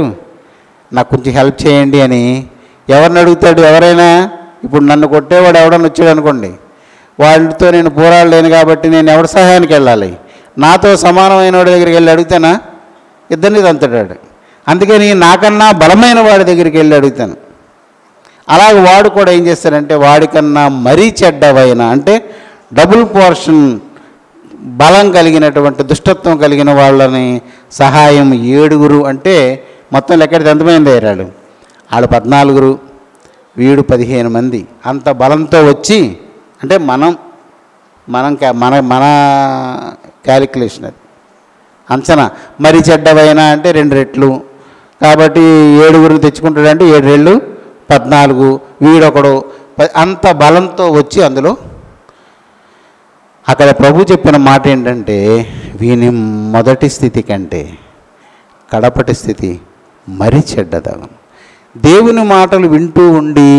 B: నాకు కొంచెం హెల్ప్ చేయండి అని ఎవరిని అడుగుతాడు? ఎవరైనా ఇప్పుడు నన్ను కొట్టేవాడు ఎవడన్నా వచ్చాడు అనుకోండి, వాళ్ళతో నేను పోరాడలేను కాబట్టి నేను ఎవరి సహాయానికి వెళ్ళాలి? నాతో సమానమైన వాడి దగ్గరికి వెళ్ళి అడుగుతానా? ఇద్దరిని తంతాడు. అందుకని నాకన్నా బలమైన వాడి దగ్గరికి వెళ్ళి అడుగుతాను. అలాగే వాడు కూడా ఏం చేస్తాడంటే వాడికన్నా మరీ చెడ్డవైన అంటే డబుల్ పోర్షన్ బలం కలిగినటువంటి దుష్టత్వం కలిగిన వాళ్ళని సహాయం 7 అంటే మొత్తం లెక్కడితే ఎంతమంది అయ్యారు? వాళ్ళు 14, వీడు 15 మంది. అంత బలంతో వచ్చి అంటే మన మన క్యాలిక్యులేషన్ అది అంచనా. మరి చెడ్డవైనా అంటే 2 రెట్లు కాబట్టి 7 తెచ్చుకుంటాడంటే 7 రెళ్ళు 14, వీడొకడు అంత బలంతో వచ్చి అందులో అక్కడ ప్రభు చెప్పిన మాట ఏంటంటే వీని మొదటి స్థితి కంటే కడపటి స్థితి మరి చెడ్డదగం. దేవుని మాటలు వింటూ ఉండి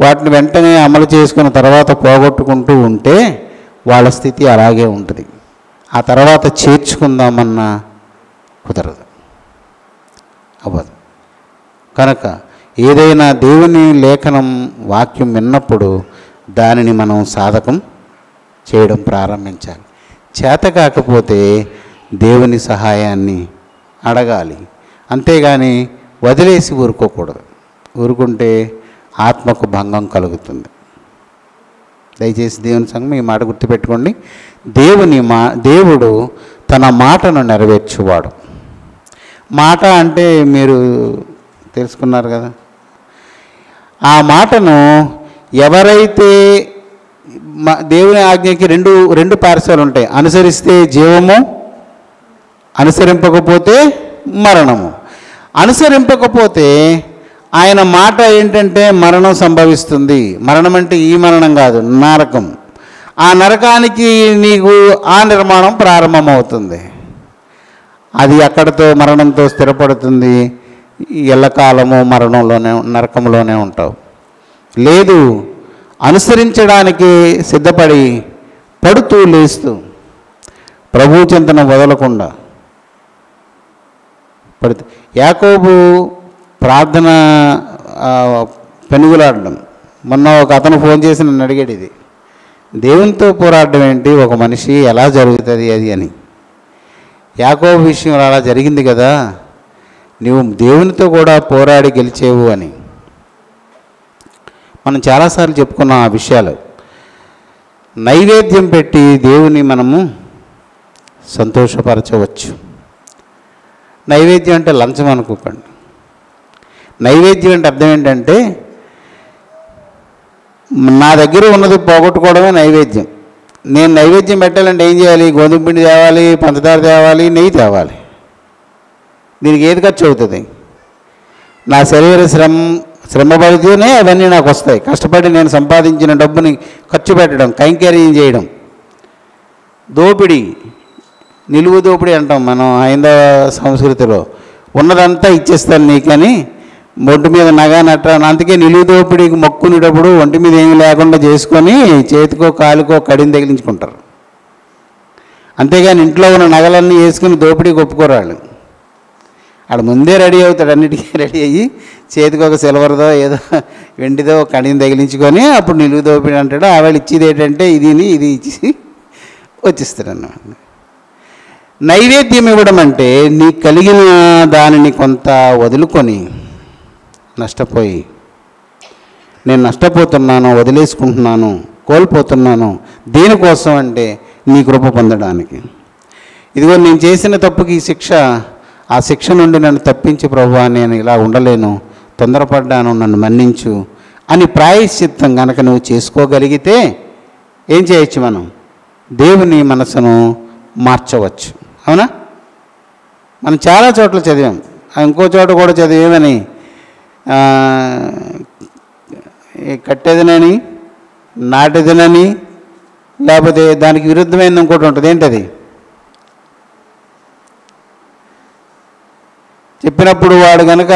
B: వాటిని వెంటనే అమలు చేసుకున్న తర్వాత పోగొట్టుకుంటూ ఉంటే వాళ్ళ స్థితి అలాగే ఉంటుంది. ఆ తర్వాత చేర్చుకుందామన్నా కుదరదు, అవ్వదు. కనుక ఏదైనా దేవుని లేఖనం వాక్యం విన్నప్పుడు దానిని మనం సాధకం చేయడం ప్రారంభించాలి. చేత కాకపోతే దేవుని సహాయాన్ని అడగాలి, అంతేగాని వదిలేసి ఊరుకోకూడదు. ఊరుకుంటే ఆత్మకు భంగం కలుగుతుంది. దయచేసి దేవుని సంగం ఈ మాట గుర్తుపెట్టుకోండి. దేవుడు తన మాటను నెరవేర్చువాడు. మాట అంటే మీరు తెలుసుకున్నారు కదా. ఆ మాటను ఎవరైతే దేవుని ఆజ్ఞకి రెండు పార్శ్వాలు ఉంటాయి. అనుసరిస్తే జీవము, అనుసరింపకపోతే మరణము. అనుసరింపకపోతే ఆయన మాట ఏంటంటే మరణం సంభవిస్తుంది. మరణం అంటే ఈ మరణం కాదు, నరకం. ఆ నరకానికి నీకు ఆ నిర్మాణం ప్రారంభమవుతుంది. అది అక్కడితో మరణంతో స్థిరపడుతుంది. ఎల్లకాలము మరణంలోనే నరకంలోనే ఉంటావు. లేదు, అనుసరించడానికి సిద్ధపడి పడుతూ లేస్తూ ప్రభు చింతన వదలకుండా పడుతూ యాకోబు ప్రార్థన పెనుగులాడడం. మొన్న ఒక అతను ఫోన్ చేసి నన్ను అడిగాడు, ఇది దేవునితో పోరాడడం ఏంటి, ఒక మనిషి ఎలా జరుగుతుంది అది అని. యాకోబు విషయంలో అలా జరిగింది కదా, నువ్వు దేవునితో కూడా పోరాడి గెలిచేవు అని మనం చాలాసార్లు చెప్పుకున్నాం ఆ విషయాలు. నైవేద్యం పెట్టి దేవుని మనము సంతోషపరచవచ్చు. నైవేద్యం అంటే లంచం అనుకోకండి. నైవేద్యం అంటే అర్థం ఏంటంటే నా దగ్గర ఉన్నది పోగొట్టుకోవడమే నైవేద్యం. నేను నైవేద్యం పెట్టాలంటే ఏం చేయాలి? గోధుమ పిండి తేవాలి, పంచదార తేవాలి, నెయ్యి తేవాలి. దీనికి ఏది ఖర్చు అవుతుంది? నా శరీర శ్రమ పడితేనే అవన్నీ నాకు వస్తాయి. కష్టపడి నేను సంపాదించిన డబ్బుని ఖర్చు పెట్టడం, కైంకర్యం చేయడం. దోపిడీ, నిలువు దోపిడీ అంటాం మనం హైందవ సంస్కృతిలో. ఉన్నదంతా ఇచ్చేస్తాను నీకని ఒంటి మీద నగా నట్ట. అందుకే నిలువు దోపిడీకి మొక్కునేటప్పుడు ఒంటి మీద ఏమీ లేకుండా చేసుకొని చేతికో కాలుకో కడిని తగిలించుకుంటారు. అంతేగాని ఇంట్లో ఉన్న నగలన్నీ వేసుకుని దోపిడీకి ఒప్పుకోరాళ్ళు. ఆడు ముందే రెడీ అవుతాడు, అన్నిటికీ రెడీ అయ్యి చేతికి ఒక సిల్వర్దో ఏదో వెండిదో కడిని తగిలించుకొని అప్పుడు నిలువు దోపిడీ అంటాడు. ఆవిడ ఇచ్చేది ఏంటంటే ఇది ఇచ్చి వచ్చిస్తాడు అన్నమాట. నైవేద్యం ఇవ్వడం అంటే నీకు కలిగిన దానిని కొంత వదులుకొని నష్టపోయి, నేను నష్టపోతున్నాను, వదిలేసుకుంటున్నాను, కోల్పోతున్నాను, దేనికోసం అంటే నీ కృప పొందడానికి. ఇదిగో నేను చేసిన తప్పుకి ఈ శిక్ష, ఆ శిక్ష నుండి నన్ను తప్పించి ప్రభువా, నేను ఇలా ఉండలేను, తొందరపడ్డాను, నన్ను మన్నించు అని ప్రాయశ్చిత్తం కనుక నువ్వు చేసుకోగలిగితే ఏం చేయొచ్చు? మనం దేవుని మనసును మార్చవచ్చు. అవునా? మనం చాలా చోట్ల చదివాం. ఇంకో చోట కూడా చదివేమని కట్టేదనని, నాటేదనని, లేకపోతే దానికి విరుద్ధమైనది ఇంకోటి ఉంటుంది. ఏంటది? చెప్పినప్పుడు వాడు కనుక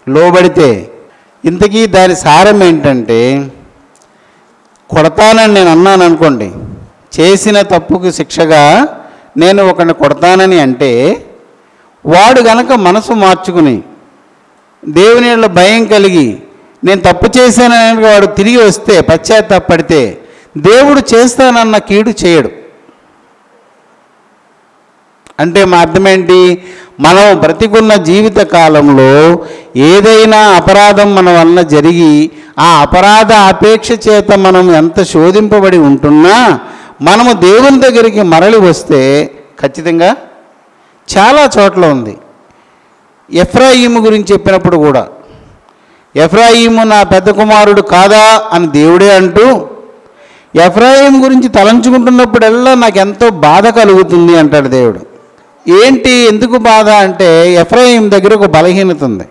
B: లోబడితే ఇంతకీ దాని సారం ఏంటంటే, కొడతానని నేను అన్నాను అనుకోండి, చేసిన తప్పుకు శిక్షగా నేను ఒకరిని కొడతానని అంటే వాడు గనక మనసు మార్చుకుని దేవుని భయం కలిగి నేను తప్పు చేశానని వాడు తిరిగి వస్తే, పశ్చాత్తాపడితే దేవుడు చేస్తానన్న కీడు చేయడు. అంటే మా అర్థం ఏంటి? మనం బ్రతికున్న జీవిత కాలంలో ఏదైనా అపరాధం మన వలన జరిగి ఆ అపరాధ అపేక్ష చేత మనం ఎంత శోధింపబడి ఉంటున్నా మనము దేవుని దగ్గరికి మరలి వస్తే ఖచ్చితంగా చాలా చోట్ల ఉంది. ఎఫ్రాయిము గురించి చెప్పినప్పుడు కూడా ఎఫ్రాయిము నా పెద్ద కుమారుడు కాదా అని దేవుడే అంటూ ఎఫ్రాయిం గురించి తలంచుకుంటున్నప్పుడల్లా నాకు ఎంతో బాధ కలుగుతుంది అంటాడు దేవుడు. ఏంటి, ఎందుకు బాధ అంటే ఎఫ్రాయిం దగ్గర ఒక బలహీనత ఉంది.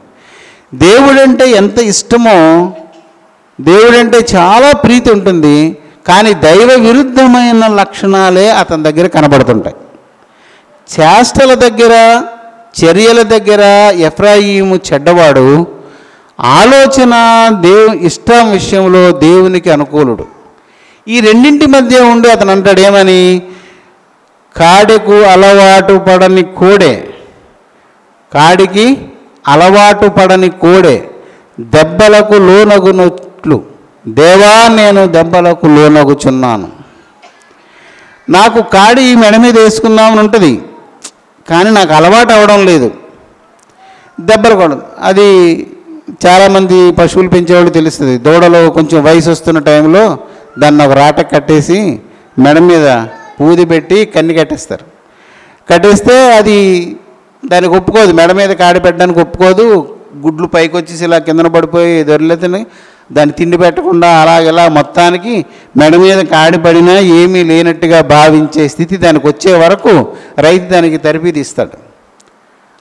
B: దేవుడంటే ఎంత ఇష్టమో, దేవుడంటే చాలా ప్రీతి ఉంటుంది, కానీ దైవ విరుద్ధమైన లక్షణాలే అతని దగ్గర కనబడుతుంటాయి. చేష్టల దగ్గర, చర్యల దగ్గర ఎఫ్రాయిము చెడ్డవాడు, ఆలోచన ఇష్టం విషయంలో దేవునికి అనుకూలుడు. ఈ రెండింటి మధ్య ఉండి అతను అంటాడు ఏమని? కాడికి అలవాటు పడని కోడే, కాడికి అలవాటు పడని కోడే దెబ్బలకు లోనగునట్లు, దేవా నేను దెబ్బలకు లోనగుచున్నాను. నాకు కాడి మెడ మీద వేసుకుందామని ఉంటుంది, కానీ నాకు అలవాటు అవ్వడం లేదు. దెబ్బలు కూడా అది చాలామంది పశువులు పెంచేవాళ్ళు తెలుస్తుంది. దూడలో కొంచెం వయసు వస్తున్న టైంలో దాన్ని ఒక రాట కట్టేసి మెడ మీద పూది పెట్టి కన్ని కట్టేస్తారు. కట్టేస్తే అది దానికి ఒప్పుకోదు, మెడ మీద కాడి పెట్టడానికి ఒప్పుకోదు. గుడ్లు పైకి వచ్చేసి ఇలా కిందన పడిపోయి దొరలేదని దాన్ని తిండి పెట్టకుండా అలాగెలా మొత్తానికి మెడ మీద కాడి పడినా ఏమీ లేనట్టుగా భావించే స్థితి దానికి వచ్చే వరకు రైతు దానికి తరబీదు ఇస్తాడు.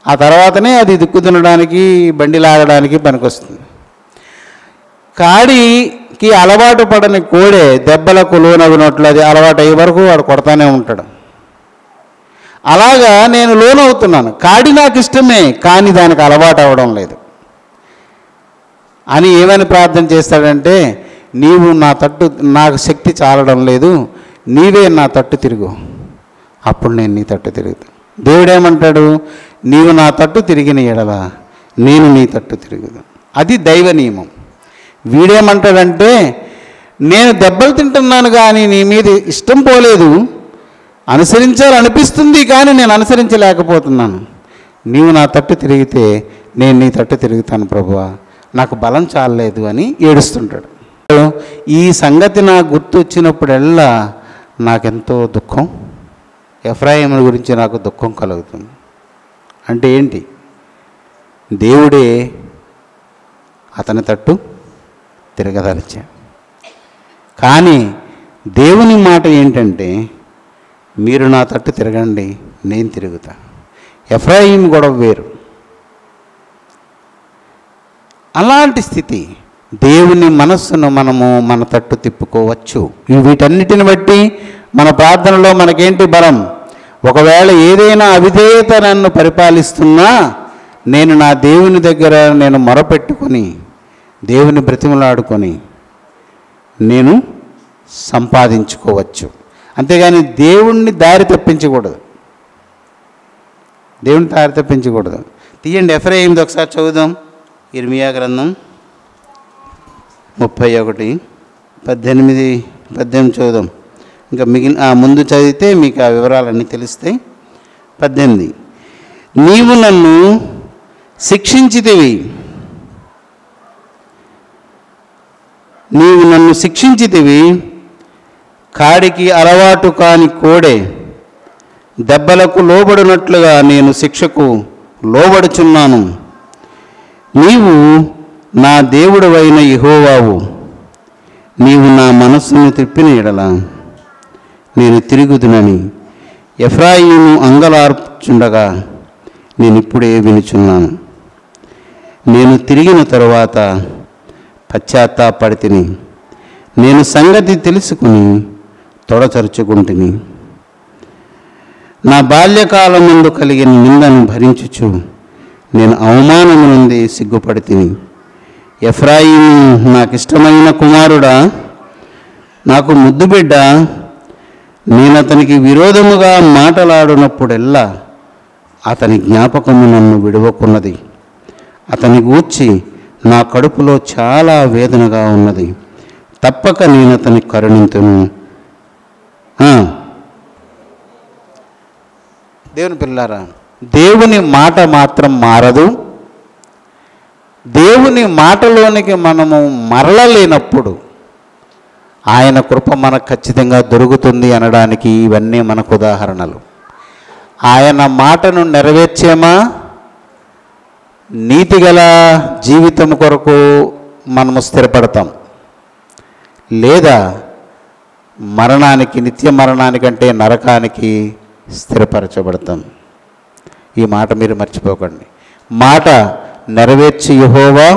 B: ఆ తర్వాతనే అది దిక్కు తినడానికి బండి లాగడానికి పనికొస్తుంది. కాడికి అలవాటు పడని కోడే దెబ్బలకు లోనవినట్లు అది అలవాటు అయ్యే వరకు వాడు కొడతానే ఉంటాడు. అలాగా నేను లోనవుతున్నాను, కాడి నాకు ఇష్టమే, కానీ దానికి అలవాటు అవ్వడం లేదు అని ఏమని ప్రార్థన చేస్తాడంటే, నీవు నా తట్టు, నాకు శక్తి చాలడం లేదు, నీవే నా తట్టు తిరుగు, అప్పుడు నేను నీ తట్టు తిరుగుతాను. దేవుడేమంటాడు? నీవు నా తట్టు తిరిగిన ఎడల నేను నీ తట్టు తిరుగుతాను. అది దైవ నియమం. వీడేమంటాడంటే, నేను దెబ్బలు తింటున్నాను కానీ నీ మీద ఇష్టం పోలేదు, అనుసరించాలనిపిస్తుంది కానీ నేను అనుసరించలేకపోతున్నాను. నీవు నా తట్టు తిరిగితే నేను నీ తట్టు తిరుగుతాను ప్రభువా, నాకు బలం చాలలేదు అని ఏడుస్తుంటాడు. ఈ సంగతి నాకు గుర్తు వచ్చినప్పుడల్లా నాకెంతో దుఃఖం, ఎఫ్రాయిము గురించి నాకు దుఃఖం కలుగుతుంది. అంటే ఏంటి? దేవుడే అతని తట్టు తిరగదలిచాడు. కానీ దేవుని మాట ఏంటంటే, మీరు నా తట్టు తిరగండి, నేను తిరుగుతా. ఎఫ్రాయిము గొడవ వేరు. అలాంటి స్థితి దేవుని మనస్సును మనము మన తట్టు తిప్పుకోవచ్చు. వీటన్నిటిని బట్టి మన ప్రార్థనలో మనకేంటి బలం? ఒకవేళ ఏదైనా అవిధేయత నన్ను పరిపాలిస్తున్నా నేను నా దేవుని దగ్గర నేను మొరపెట్టుకొని దేవుని బ్రతిమలాడుకొని నేను సంపాదించుకోవచ్చు. అంతేగాని దేవుణ్ణి దారి తప్పించకూడదు, దేవుని దారి తప్పించకూడదు. తీయండి ఎఫ్రాయిముది ఒకసారి చదువుదాం. ఇర్మియా గ్రంథం 31:18 చదువుదాం. ఇంకా మిగిలిన ముందు చదివితే మీకు ఆ వివరాలన్నీ తెలుస్తాయి. 18, నీవు నన్ను శిక్షించితివి, నీవు నన్ను శిక్షించితివి, కాడికి అలవాటు కాని కోడే దెబ్బలకు లోబడినట్లుగా నేను శిక్షకు లోబడుచున్నాను. నీవు నా దేవుడవైన యెహోవావు, నీవు నా మనస్సును తిప్పిన ఎడల నేను తిరుగుదునని ఎఫ్రాయిము అంగలార్చుండగా నేను ఇప్పుడే వినుచున్నాను. నేను తిరిగిన తరువాత పశ్చాత్తాపడితిని, నేను సంగతి తెలుసుకుని తొడచరుచుకుంటుని. నా బాల్యకాలం ముందు కలిగిన నిందను భరించుచు నేను అవమానము నుండి సిగ్గుపడితిని. ఎఫ్రాయిము నాకిష్టమైన కుమారుడా, నాకు ముద్దు బిడ్డ, నేను అతనికి విరోధముగా మాటలాడినప్పుడెల్లా అతని జ్ఞాపకము నన్ను విడవకున్నది. అతని గూర్చి నా కడుపులో చాలా వేదనగా ఉన్నది. తప్పక నేను అతని కరుణింతును. దేవుని పిల్లారా, దేవుని మాట మాత్రం మారదు. దేవుని మాటలోనికి మనము మరలలేనప్పుడు ఆయన కృప మనకు ఖచ్చితంగా దొరుకుతుంది అనడానికి ఇవన్నీ మనకు ఉదాహరణలు. ఆయన మాటను నెరవేర్చేమా నీతిగల జీవితం కొరకు మనము స్థిరపడతాం, లేదా మరణానికి, నిత్య మరణానికంటే నరకానికి స్థిరపరచబడతాం. ఈ మాట మీరు మర్చిపోకండి. మాట నెరవేర్చి యెహోవా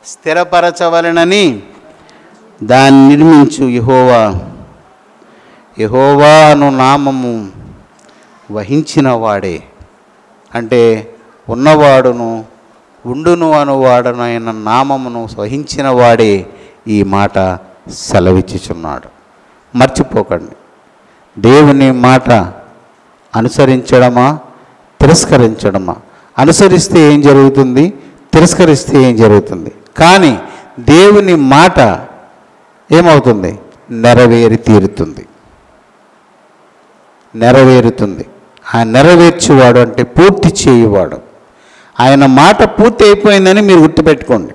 B: స్థిరపరచవలెనని దాన్ని నిర్మించు యెహోవా. యెహోవా అను నామము వహించిన వాడే, అంటే ఉన్నవాడును ఉండును అనువాడనైన నామమును వహించిన వాడే ఈ మాట సెలవిచ్చుచున్నాడు. మర్చిపోకండి, దేవుని మాట అనుసరించడమా తిరస్కరించడమా? అనుసరిస్తే ఏం జరుగుతుంది, తిరస్కరిస్తే ఏం జరుగుతుంది? కానీ దేవుని మాట ఏమవుతుంది? నెరవేరి తీరుతుంది, నెరవేరుతుంది. ఆ నెరవేర్చేవాడు అంటే పూర్తి చేయువాడు. ఆయన మాట పూర్తి అయిపోయిందని మీరు గుర్తుపెట్టుకోండి.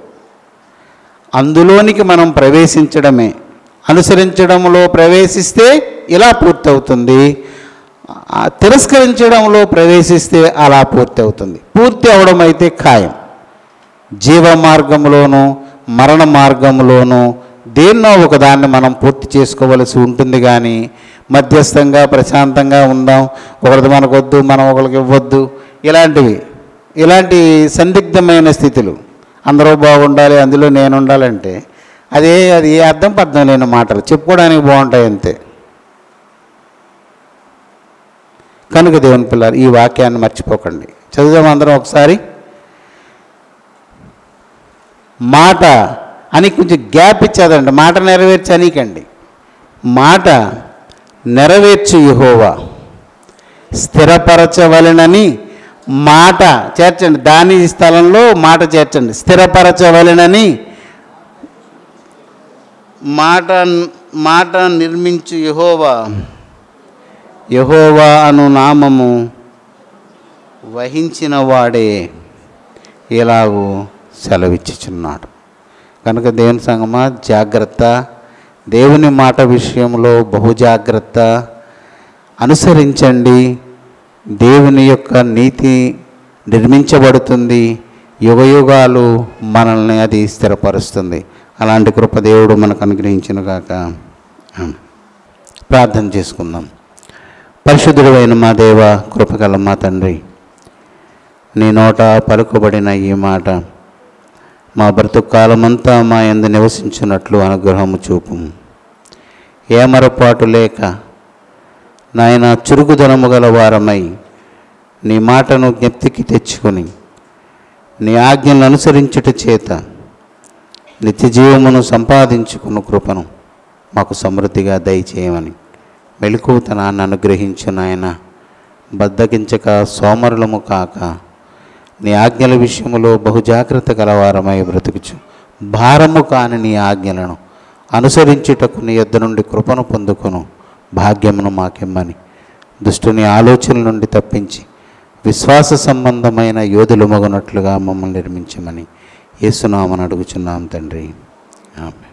B: అందులోనికి మనం ప్రవేశించడమే. అనుసరించడంలో ప్రవేశిస్తే ఇలా పూర్తవుతుంది, తిరస్కరించడంలో ప్రవేశిస్తే అలా పూర్తి అవుతుంది. పూర్తి అవడం అయితే ఖాయం. జీవ మార్గంలోనూ మరణ మార్గంలోనూ దేన్నో ఒకదాన్ని మనం పూర్తి చేసుకోవలసి ఉంటుంది. కానీ మధ్యస్థంగా ప్రశాంతంగా ఉందాం, ఒకరిది మనకు వద్దు, మనం ఒకరికి ఇవ్వద్దు, ఇలాంటి సందిగ్ధమైన స్థితులు, అందరూ బాగుండాలి అందులో నేను ఉండాలంటే అది ఏ అర్థం పర్థం లేని మాటలు, చెప్పుకోవడానికి బాగుంటాయి అంతే. కనుక దేవుని పిల్లలు ఈ వాక్యాన్ని మర్చిపోకండి. చదువుదాం అందరం ఒకసారి. మాట అని కొంచెం గ్యాప్ ఇచ్చేదండి, మాట నెరవేర్చి అనికండి. మాట నెరవేర్చి యెహోవా స్థిరపరచవలెనని మాట చేర్చండి, దాని స్థలంలో మాట చేర్చండి. స్థిరపరచవలెనని మాట నిర్మించు యెహోవా. యెహోవా అను నామము వహించిన వాడే ఇలాగూ సెలవిచ్చుచున్నాడు. కనుక దేవుని సంగమా జాగ్రత్త, దేవుని మాట విషయంలో బహుజాగ్రత్త. అనుసరించండి, దేవుని యొక్క నీతి నిర్మించబడుతుంది, యుగయుగాలు మనల్ని అది స్థిరపరుస్తుంది. అలాంటి కృప దేవుడు మనకు అనుగ్రహించునుగాక. ప్రార్థన చేసుకుందాం. పరిశుద్ధుడైన మా దేవ, కృపగల మా తండ్రి, నీ నోట పలుకబడిన ఈ మాట మా బ్రతుకు కాలమంతా మా యందు నివసించినట్లు అనుగ్రహము చూపు. ఏమరపాటు లేక నాయన చురుకుదనము గల వారమై నీ మాటను జ్ఞప్తికి తెచ్చుకొని నీ ఆజ్ఞలను అనుసరించుట చేత నిత్య జీవమును సంపాదించుకున్న కృపను మాకు సమృద్ధిగా దయచేయమని మెలకువతనాన్ని అనుగ్రహించు నాయన. బద్దకించక సోమరులము కాక నీ ఆజ్ఞల విషయములో బహుజాగ్రత్త గలవారమై బ్రతుకుచు భారము కాని నీ ఆజ్ఞలను అనుసరించుటకు నీ యొద్ద నుండి కృపను పొందుకొను భాగ్యమును మాకిమ్మని, దుష్టుని ఆలోచనల నుండి తప్పించి విశ్వాస సంబంధమైన యోధులు మగునట్లుగా మమ్మల్ని నిర్మించమని యేసునామమున అడుగుచున్నాం తండ్రి. ఆమేన్.